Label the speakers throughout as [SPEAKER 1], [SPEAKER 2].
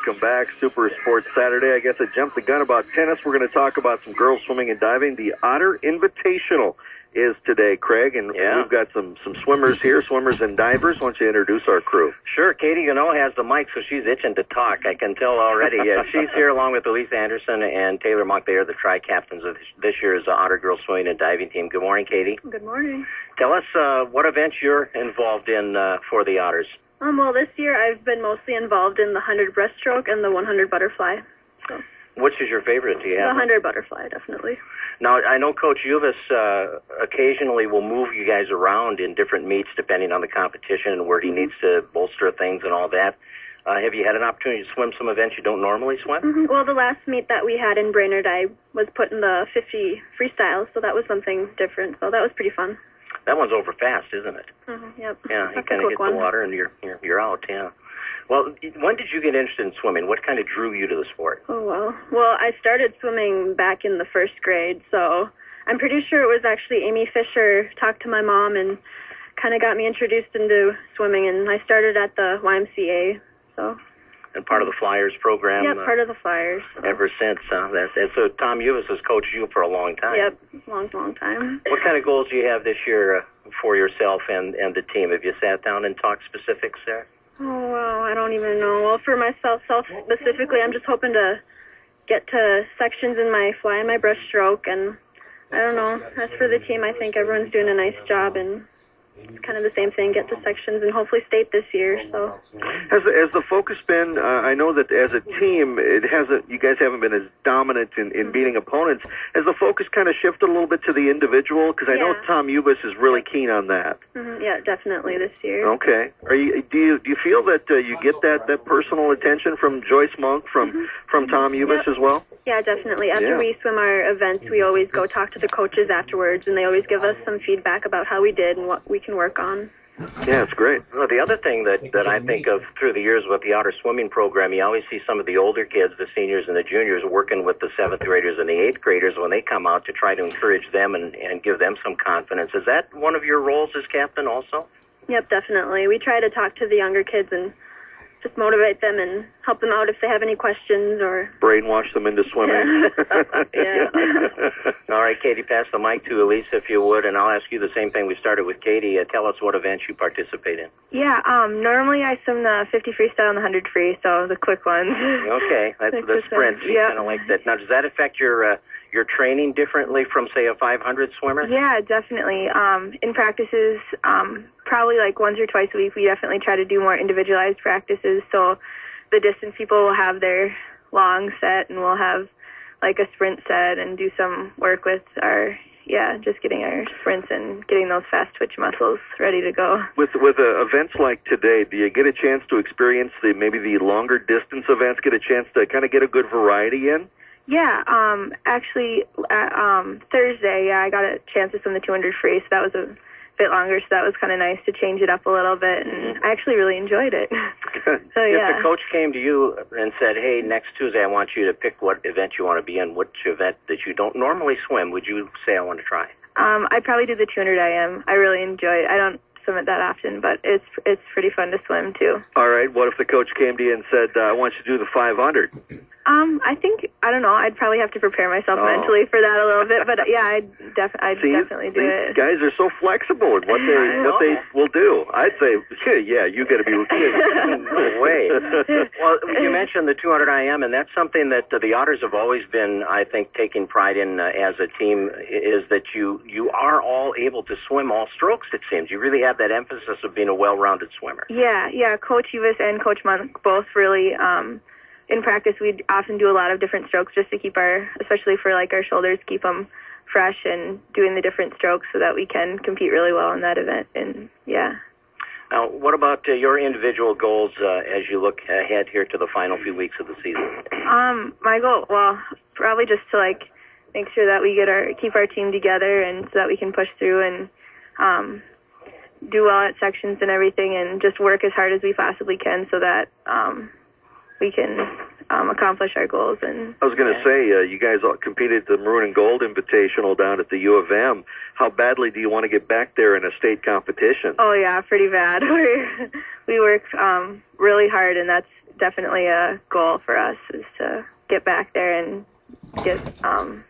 [SPEAKER 1] welcome back. Super Sports Saturday. I guess I jumped the gun about tennis. We're going to talk about some girls swimming and diving. The Otter Invitational is today, Craig, and we've got some swimmers here, swimmers and divers. Why don't you introduce our crew?
[SPEAKER 2] Sure. Katie, has the mic, so she's itching to talk. I can tell already. She's here along with Elise Anderson and Taylor Monk. They are the tri-captains of this year's Otter Girls Swimming and Diving team. Good morning, Katie.
[SPEAKER 3] Good morning.
[SPEAKER 2] Tell us what events you're involved in for the Otters.
[SPEAKER 3] Well, this year I've been mostly involved in the 100 breaststroke and the 100 butterfly. So.
[SPEAKER 2] Which is your favorite? Do you have
[SPEAKER 3] the 100 butterfly, definitely.
[SPEAKER 2] Now, I know Coach Uvis occasionally will move you guys around in different meets depending on the competition and where he needs to bolster things and all that. Have you had an opportunity to swim some events you don't normally swim?
[SPEAKER 3] Well, the last meet that we had in Brainerd, I was put in the 50 freestyle, so that was something different. So that was pretty fun.
[SPEAKER 2] That one's over fast, isn't it?
[SPEAKER 3] Yep.
[SPEAKER 2] Yeah, you kind of hit the water and you're out. Yeah. Well, when did you get interested in swimming? What kind of drew you to the sport?
[SPEAKER 3] Oh, well, I started swimming back in the first grade, so I'm pretty sure it was actually Amy Fisher talked to my mom and kind of got me introduced into swimming, and I started at the YMCA. So.
[SPEAKER 2] And part of the Flyers program?
[SPEAKER 3] Yeah, part of the Flyers. So.
[SPEAKER 2] Ever since, so Tom Uvis has coached you for a long time.
[SPEAKER 3] Yep, long time.
[SPEAKER 2] What kind of goals do you have this year for yourself and the team? Have you sat down and talked specifics there?
[SPEAKER 3] Oh, wow, I don't even know. Well, for myself specifically, I'm just hoping to get to sections in my fly and my breaststroke, and I don't know. As for the team, I think everyone's doing a nice job, and it's kind of the same thing, get to sections and hopefully state this year. So,
[SPEAKER 1] has the focus been? I know that as a team, you guys haven't been as dominant in beating opponents. Has the focus kind of shifted a little bit to the individual? Because I know Tom Uvis is really keen on that.
[SPEAKER 3] Yeah, definitely this year.
[SPEAKER 1] Okay. Do you feel that you get that personal attention from Joyce Monk, from Tom Uvis as well?
[SPEAKER 3] Yeah, definitely. After we swim our events, we always go talk to the coaches afterwards, and they always give us some feedback about how we did and what we can work on.
[SPEAKER 1] Yeah, it's great.
[SPEAKER 2] Well, the other thing that I think of through the years with the Otter swimming program, you always see some of the older kids, the seniors and the juniors, working with the 7th graders and the 8th graders when they come out to try to encourage them and give them some confidence. Is that one of your roles as captain also?
[SPEAKER 3] Yep, definitely. We try to talk to the younger kids and just motivate them and help them out if they have any questions or
[SPEAKER 1] brainwash them into swimming.
[SPEAKER 3] Yeah.
[SPEAKER 2] All right, Katie, pass the mic to Elise if you would, and I'll ask you the same thing we started with Katie. Tell us what events you participate in.
[SPEAKER 4] Yeah, normally I swim the 50 freestyle and the 100 free, so the quick ones.
[SPEAKER 2] Okay, that's the sprint. You kind of like that. Now, does that affect your training differently from, say, a 500 swimmer?
[SPEAKER 4] Yeah, definitely. In practices, probably like once or twice a week, we definitely try to do more individualized practices. So the distance people will have their long set, and we'll have like a sprint set and do some work with our, just getting our sprints and getting those fast twitch muscles ready to go.
[SPEAKER 1] With events like today, do you get a chance to experience maybe the longer distance events, get a chance to kind of get a good variety in?
[SPEAKER 4] Yeah, actually, Thursday, I got a chance to swim the 200 free, so that was a bit longer, so that was kind of nice to change it up a little bit, and I actually really enjoyed it. So,
[SPEAKER 2] If the coach came to you and said, hey, next Tuesday I want you to pick what event you want to be in, which event that you don't normally swim, would you say I want to try?
[SPEAKER 4] I'd probably do the 200 IM. I really enjoy it. I don't swim it that often, but it's pretty fun to swim, too.
[SPEAKER 1] All right, what if the coach came to you and said, I want you to do the 500?
[SPEAKER 4] I don't know, I'd probably have to prepare myself mentally for that a little bit, but yeah, I'd definitely do it.
[SPEAKER 1] Guys are so flexible in what they will do. I'd say, you got to be
[SPEAKER 2] no way. Well, you mentioned the 200 IM, and that's something that the Otters have always been, I think, taking pride in as a team, is that you are all able to swim all strokes, it seems. You really have that emphasis of being a well-rounded swimmer.
[SPEAKER 4] Yeah, Coach Uvis and Coach Monk both really, in practice, we'd often do a lot of different strokes just to keep especially for like our shoulders, keep them fresh and doing the different strokes so that we can compete really well in that event. And
[SPEAKER 2] Now, what about your individual goals as you look ahead here to the final few weeks of the season?
[SPEAKER 4] My goal, probably just to like make sure that we keep our team together and so that we can push through and do well at sections and everything, and just work as hard as we possibly can so that we can accomplish our goals. And
[SPEAKER 1] I was going to say, you guys all competed at the Maroon and Gold Invitational down at the U of M. How badly do you want to get back there in a state competition?
[SPEAKER 4] Oh, yeah, pretty bad. We work really hard, and that's definitely a goal for us is to get back there and get.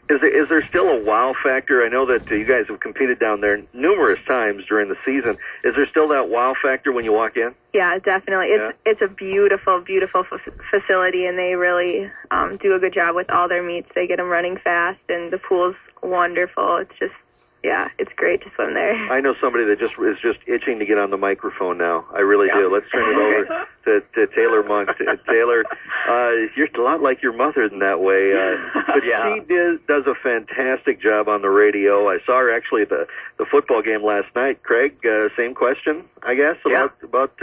[SPEAKER 1] Is there still a wow factor? I know that you guys have competed down there numerous times during the season. Is there still that wow factor when you walk in?
[SPEAKER 4] Yeah, definitely. It's a beautiful, beautiful facility, and they really do a good job with all their meets. They get them running fast, and the pool's wonderful. It's just, yeah, it's great to swim there.
[SPEAKER 1] I know somebody that is just itching to get on the microphone now. I really do. Let's turn it over to Taylor Monk. Taylor, you're a lot like your mother in that way. But she does a fantastic job on the radio. I saw her actually at the football game last night. Craig, same question, I guess, about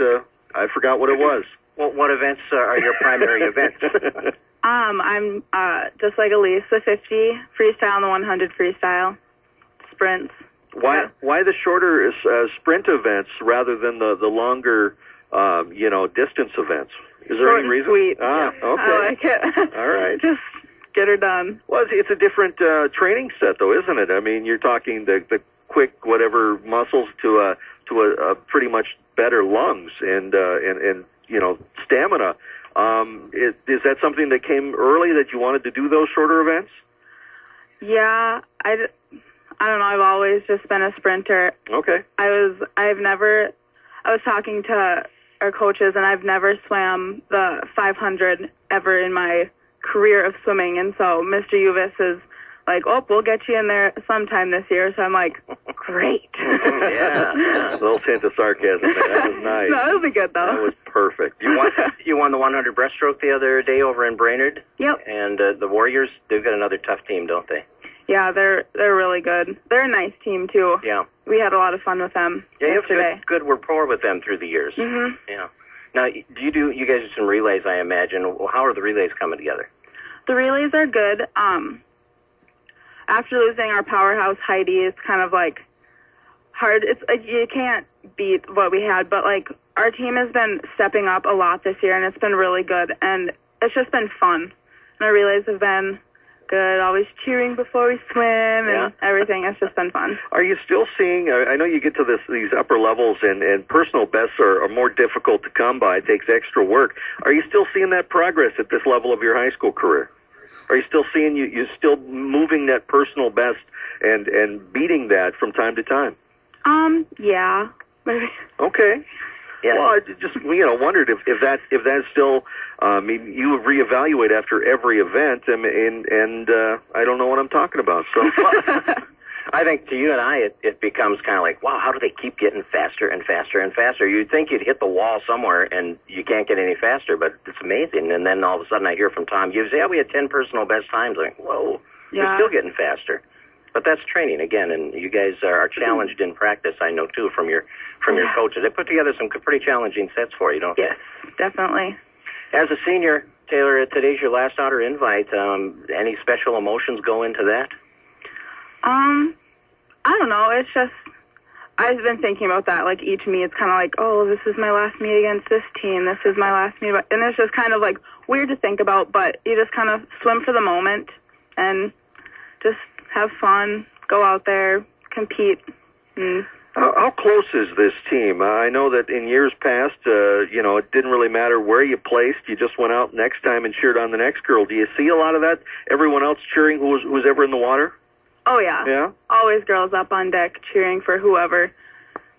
[SPEAKER 1] I forgot what it was.
[SPEAKER 2] Well, what events are your primary events?
[SPEAKER 5] I'm just like Elise, the 50 freestyle and the 100 freestyle sprints.
[SPEAKER 1] Why the shorter sprint events rather than the longer, distance events? Is there any reason?
[SPEAKER 5] Sweet.
[SPEAKER 1] Okay.
[SPEAKER 5] I like it.
[SPEAKER 1] All right.
[SPEAKER 5] Just get her done.
[SPEAKER 1] Well, it's a different training set, though, isn't it? I mean, you're talking the quick whatever muscles to a pretty much better lungs and stamina. Is that something that came early that you wanted to do those shorter events?
[SPEAKER 5] Yeah, I don't know. I've always just been a sprinter.
[SPEAKER 1] Okay.
[SPEAKER 5] I was talking to our coaches, and I've never swam the 500 ever in my career of swimming. And so Mr. Uvis is like, oh, we'll get you in there sometime this year. So I'm like, great.
[SPEAKER 1] Yeah. A little hint of sarcasm there. That was nice.
[SPEAKER 5] No, it'll be good, though.
[SPEAKER 1] That was perfect.
[SPEAKER 2] You won the 100 breaststroke the other day over in Brainerd.
[SPEAKER 5] Yep.
[SPEAKER 2] And the Warriors, they've got another tough team, don't they?
[SPEAKER 5] Yeah, they're really good. They're a nice team, too.
[SPEAKER 2] Yeah.
[SPEAKER 5] We had a lot of fun with them yesterday.
[SPEAKER 2] Good rapport with them through the years.
[SPEAKER 5] Mm-hmm.
[SPEAKER 2] Yeah. Now, you guys do some relays, I imagine. How are the relays coming together?
[SPEAKER 5] The relays are good. After losing our powerhouse Heidi, it's kind of like hard. It's you can't beat what we had, but like our team has been stepping up a lot this year, and it's been really good, and it's just been fun. And our relays have been good, always cheering before we swim and everything. It's just been fun.
[SPEAKER 1] Are you still seeing, I know you get to these upper levels and personal bests are more difficult to come by. It takes extra work. Are you still seeing that progress at this level of your high school career? Are you still seeing you're still moving that personal best and beating that from time to time?
[SPEAKER 5] Yeah.
[SPEAKER 1] Okay.
[SPEAKER 2] Yeah.
[SPEAKER 1] Well, I just wondered if that's still you reevaluate after every event and I don't know what I'm talking about. So
[SPEAKER 2] I think to you and I it becomes kind of like, wow, how do they keep getting faster and faster and faster? You'd think you'd hit the wall somewhere and you can't get any faster, but it's amazing. And then all of a sudden I hear from Tom Hughes, we had 10 personal best times. I'm like, whoa, you're still getting faster. But that's training again, and you guys are challenged in practice. I know too from your coaches. They put together some pretty challenging sets for you, don't they?
[SPEAKER 5] Yes, definitely.
[SPEAKER 2] As a senior, Taylor, today's your last Otter invite. Any special emotions go into that?
[SPEAKER 5] I don't know. It's just I've been thinking about that. Like each meet, it's kind of like, oh, this is my last meet against this team. This is my last meet, and it's just kind of like weird to think about. But you just kind of swim for the moment and just have fun, go out there, compete.
[SPEAKER 1] How close is this team? I know that in years past, it didn't really matter where you placed. You just went out next time and cheered on the next girl. Do you see a lot of that? Everyone else cheering who was ever in the water?
[SPEAKER 5] Oh, yeah.
[SPEAKER 1] Yeah?
[SPEAKER 5] Always girls up on deck cheering for whoever.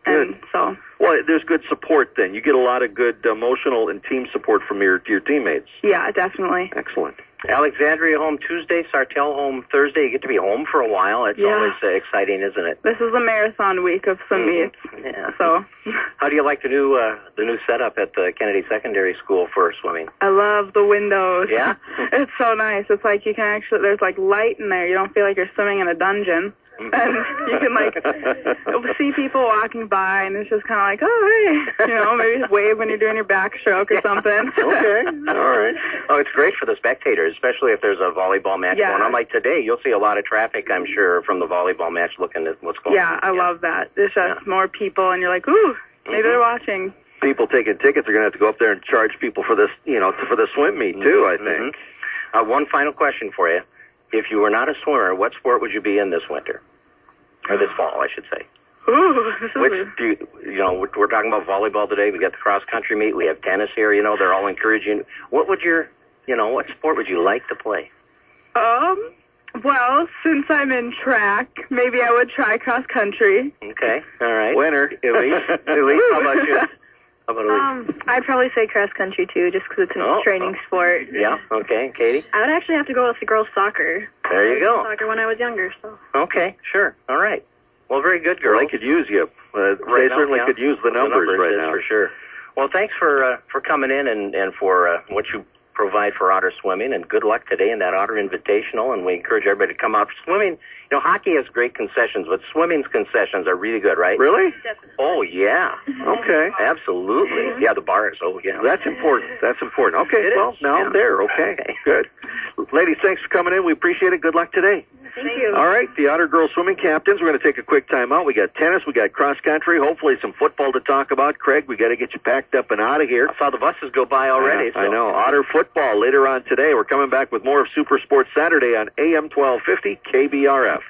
[SPEAKER 5] And so.
[SPEAKER 1] Well, there's good support then. You get a lot of good emotional and team support from your teammates.
[SPEAKER 5] Yeah, definitely.
[SPEAKER 1] Excellent.
[SPEAKER 2] Alexandria home Tuesday, Sartell home Thursday. You get to be home for a while. It's always exciting, isn't it?
[SPEAKER 5] This is a marathon week of swim meets.
[SPEAKER 2] Yeah.
[SPEAKER 5] So.
[SPEAKER 2] How do you like the new setup at the Kennedy Secondary School for swimming?
[SPEAKER 5] I love the windows.
[SPEAKER 2] Yeah?
[SPEAKER 5] It's so nice. It's like you can actually, there's like light in there. You don't feel like you're swimming in a dungeon. And you can like see people walking by, and it's just kind of like, oh, hey, maybe wave when you're doing your backstroke or something.
[SPEAKER 1] Okay, all right.
[SPEAKER 2] Oh, it's great for the spectators, especially if there's a volleyball match going on. Like today, you'll see a lot of traffic, I'm sure, from the volleyball match looking at what's going on.
[SPEAKER 5] Yeah, I love that. There's just more people, and you're like, ooh, maybe they're watching.
[SPEAKER 1] People taking tickets are going to have to go up there and charge people for this, for the swim meet too. I think.
[SPEAKER 2] One final question for you. If you were not a swimmer, what sport would you be in this winter? Or this fall, I should say.
[SPEAKER 5] Ooh.
[SPEAKER 2] Which we're talking about volleyball today. We got the cross country meet. We have tennis here. They're all encouraging. What sport would you like to play?
[SPEAKER 5] Well, since I'm in track, maybe I would try cross country.
[SPEAKER 2] Okay, all right.
[SPEAKER 1] Winner.
[SPEAKER 2] Elise, how about you? How about Elise?
[SPEAKER 4] I'd probably say cross country too, just because it's a training sport.
[SPEAKER 2] Yeah. Okay, Katie.
[SPEAKER 3] I would actually have to go with the girls' soccer.
[SPEAKER 2] There you go.
[SPEAKER 3] Soccer when I was younger. So.
[SPEAKER 2] Okay, sure. All right. Well, very good, girls.
[SPEAKER 1] Well, they could use you. They certainly could use the numbers right now.
[SPEAKER 2] For sure. Well, thanks for coming in and for what you provide for Otter Swimming, and good luck today in that Otter Invitational, and we encourage everybody to come out for swimming. Hockey has great concessions, but swimming's concessions are really good, right?
[SPEAKER 1] Really?
[SPEAKER 3] Definitely.
[SPEAKER 2] Oh, yeah.
[SPEAKER 1] Okay.
[SPEAKER 2] Absolutely. Yeah, the bars. Oh, yeah.
[SPEAKER 1] That's important. Okay, well, now I'm there. Okay, good. Ladies, thanks for coming in. We appreciate it. Good luck today.
[SPEAKER 3] Thank you.
[SPEAKER 1] All right, the Otter girls swimming captains, we're going to take a quick time out. We got tennis, we got cross country, hopefully some football to talk about. Craig, we got to get you packed up and out of here.
[SPEAKER 2] I saw the buses go by already.
[SPEAKER 1] I know. Otter football later on today. We're coming back with more of Super Sports Saturday on AM 1250 KBRF.